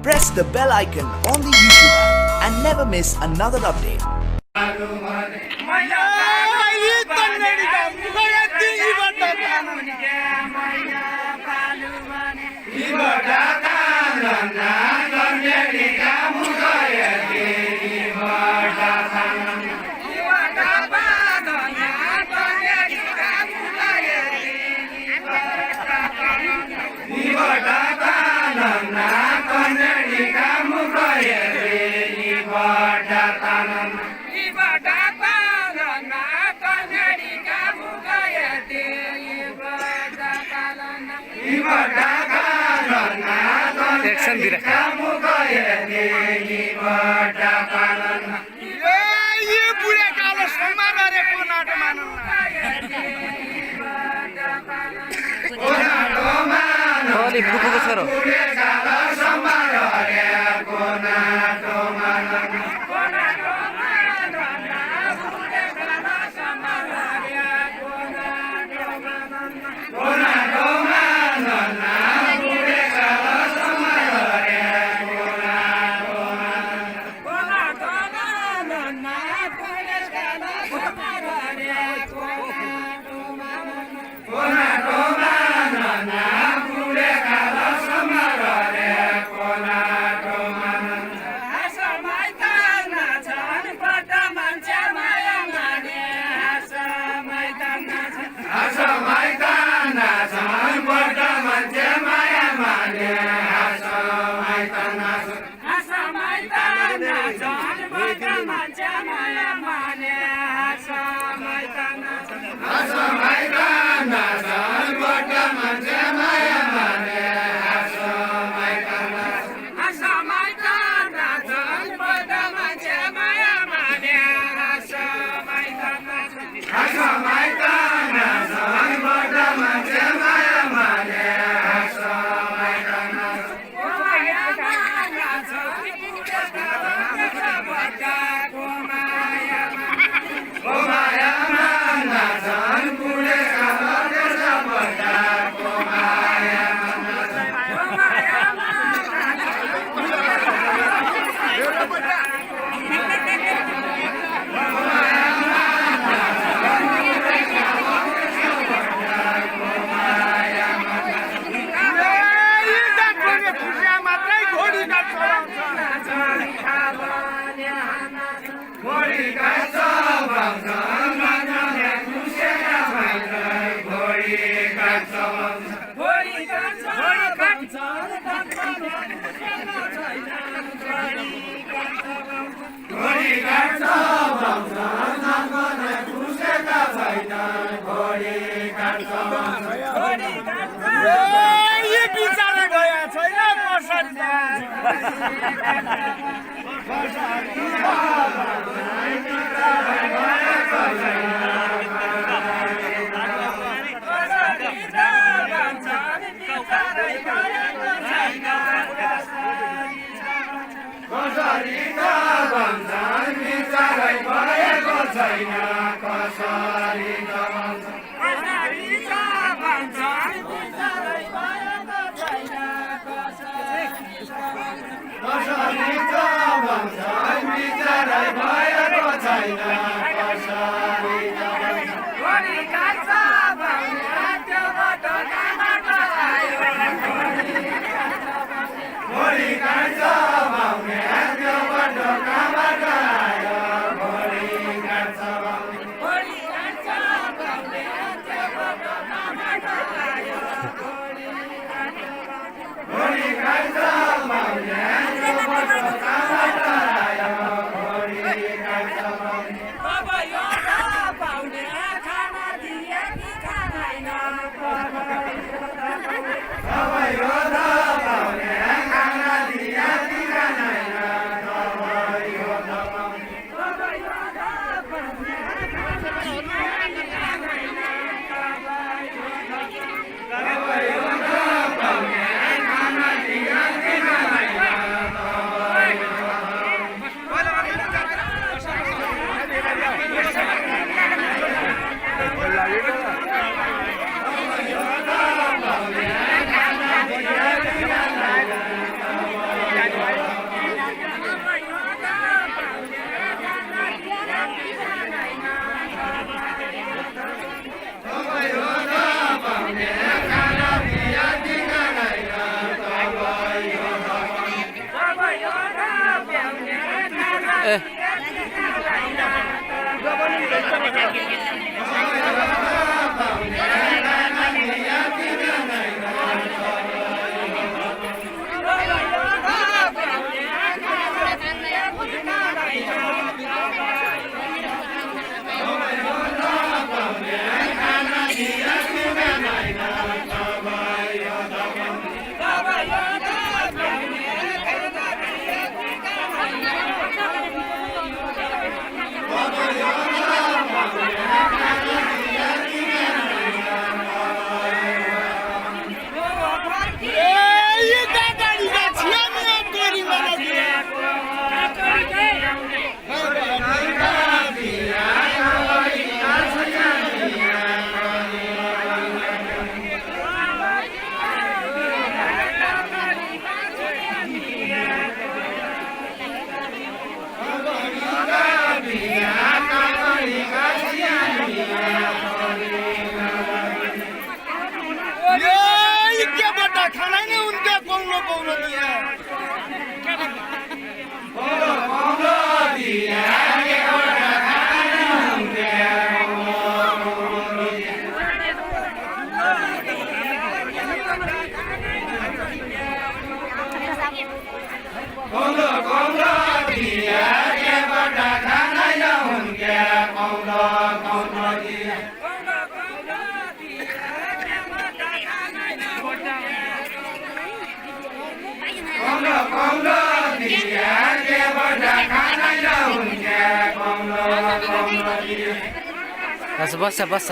press the bell icon on the YouTube app and never miss another update. Action दिरा ये बुढे कालो सम्मान गरेको नाटो मानौँ अलि फुपूको छोरो ए खाना नहीं उनके कौनो कौनो दिया बस बस बस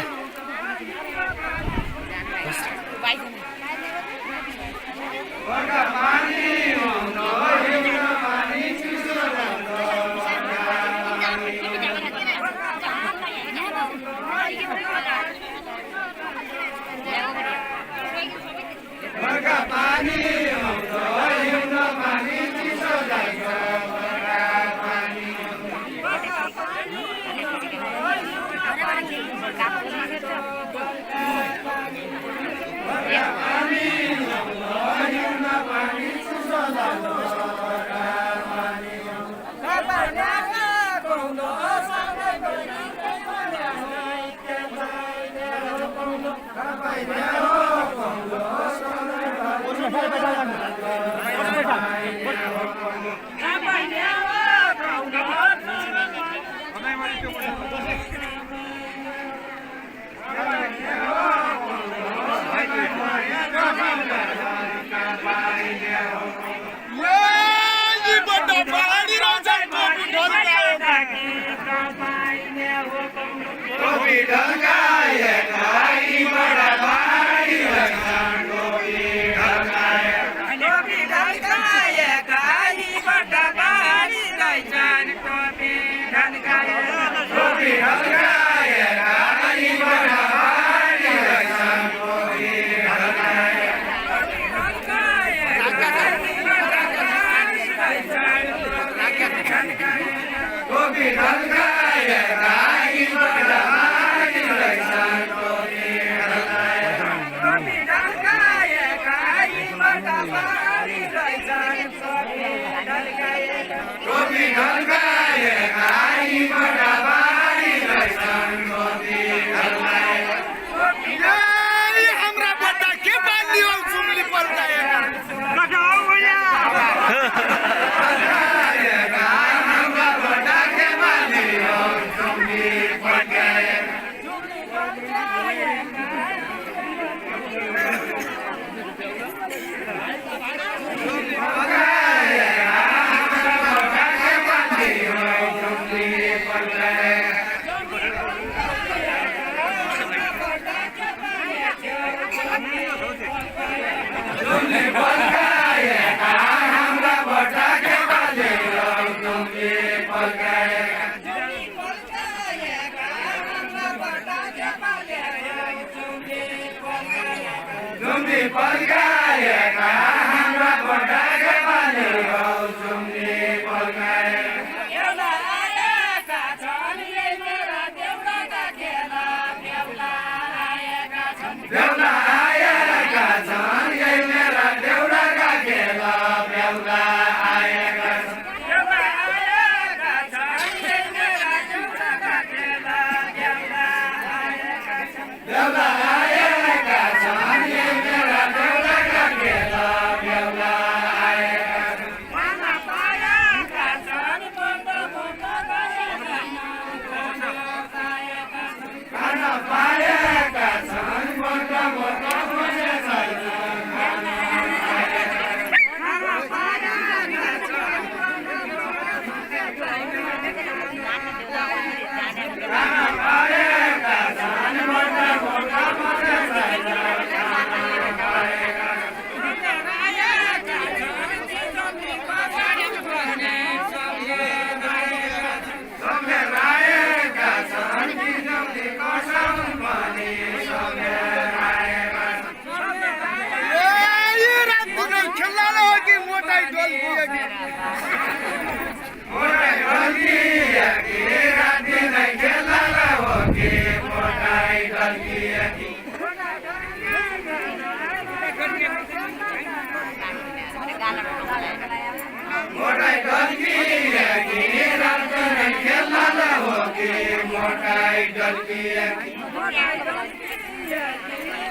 मोटाई डल्की रात में खेलना न होगी मोटाई डल्की मोटाई डल्की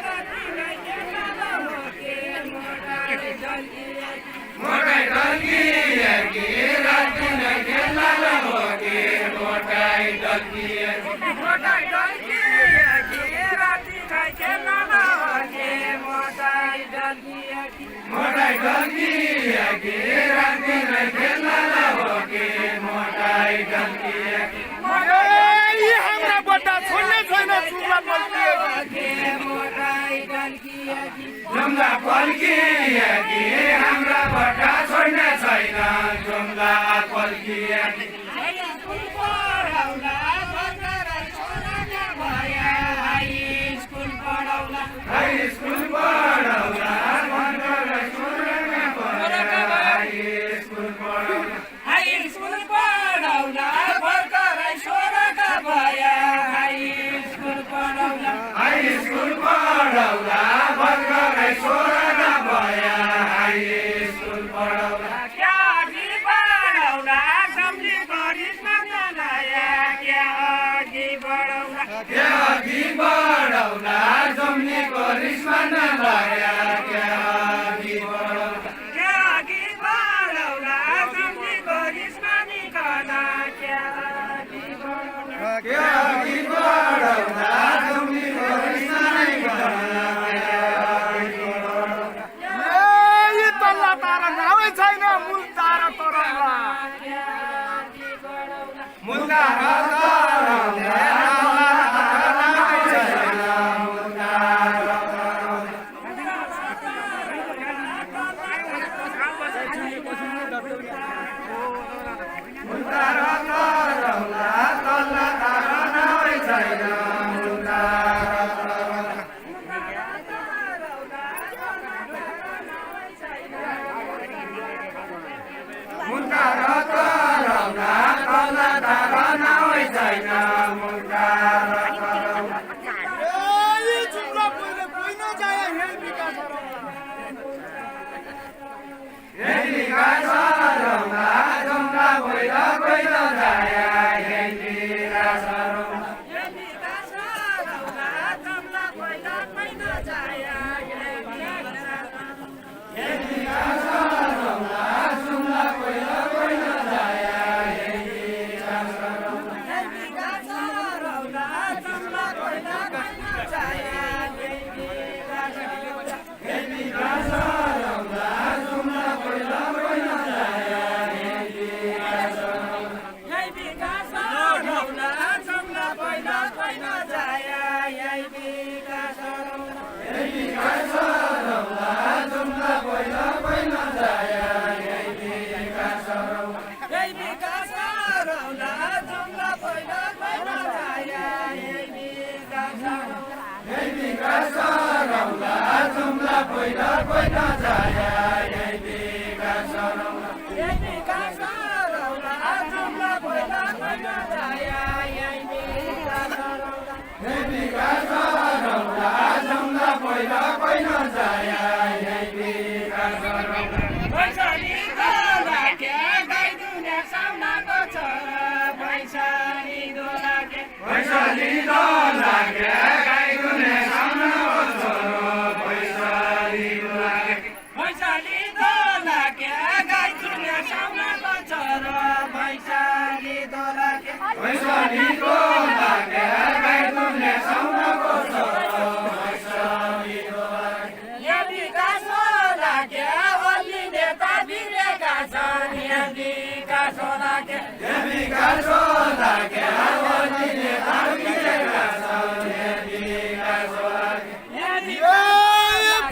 रात में खेलना न होगी मोटाई डल्की मोटाई डल्की रात में खेलना न होगी मोटाई डल्की मोटाई डल्की रात में खेलना न होगी मोटाई डल्की ये हमरा बड़ा छोड़ने छोड़ने चुला पलकी मोटाई डल्की जुमला पलकी हमरा बड़ा छोड़ने छैन जुमला पलकी हाई स्कुल पढाउला भर्खरै 16 का भया हाई स्कुल पढाउला क्या अघि बढाउला सम्झी करिश्मा नलाया क्या अघि बढाउला सम्झी करिश्मा नलाया क्या अघि बढाउला सम्झी करिश्मा निकला क्या अघि बढाउला सम्झी करिश्मा निकला छैन मूल तारा तरौला मूल तारा तरौला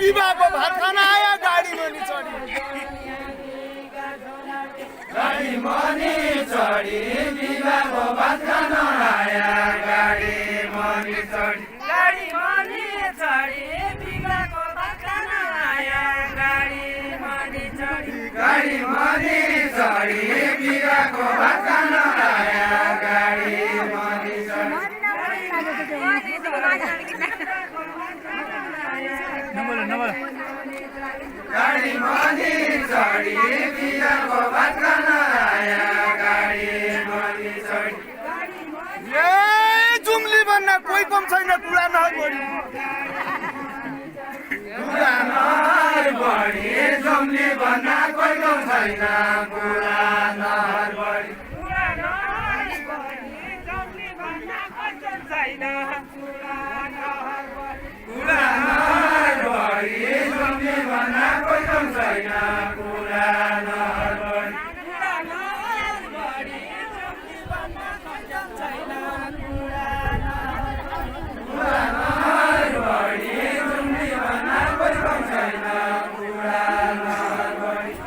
विवाहको भात खाना आयो गाडी मनी चढी विवाहको भात खाना आया गाडी मनी चढी विवाहको भात खाना आया गाडी मनी चढी विवाहको भात खाना आया गाडी मनी चढी गाडी मनी छोडी बिरको भात खान आया गाडी मनी छोडी जुम्ली भन्न कोही कम छैन कुरा नबढी कुरा नहर बढी जुम्ली भन्दा कोही कम छैन कुरा नहर बढी कुरा नहर बढी जुम्ली भन्दा कोही कम छैन कुरा नहर बढी कुरा नहर बढी जुम्ली भन्दा कोही कम छैन कुरा नहर बढी कुरा नहर बढी जुम्ली भन्दा कोही कम छैन कुरा नहर बढी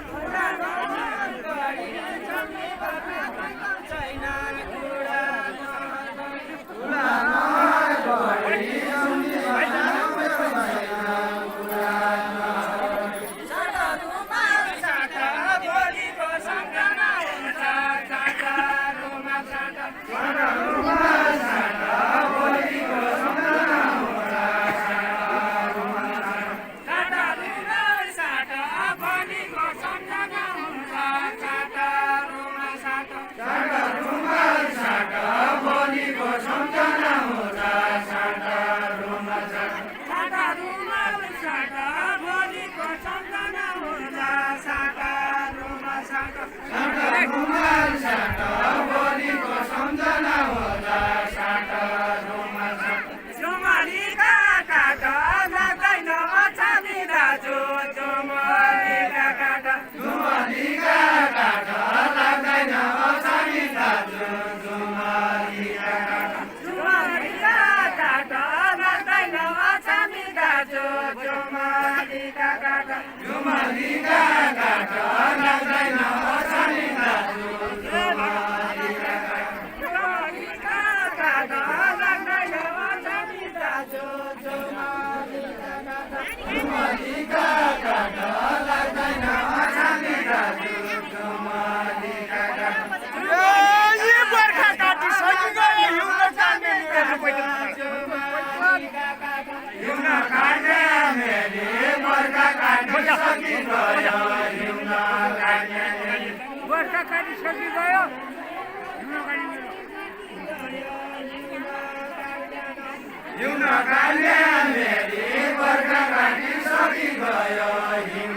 हिउन काट्या मेरी बर्खा काटी सकिगयो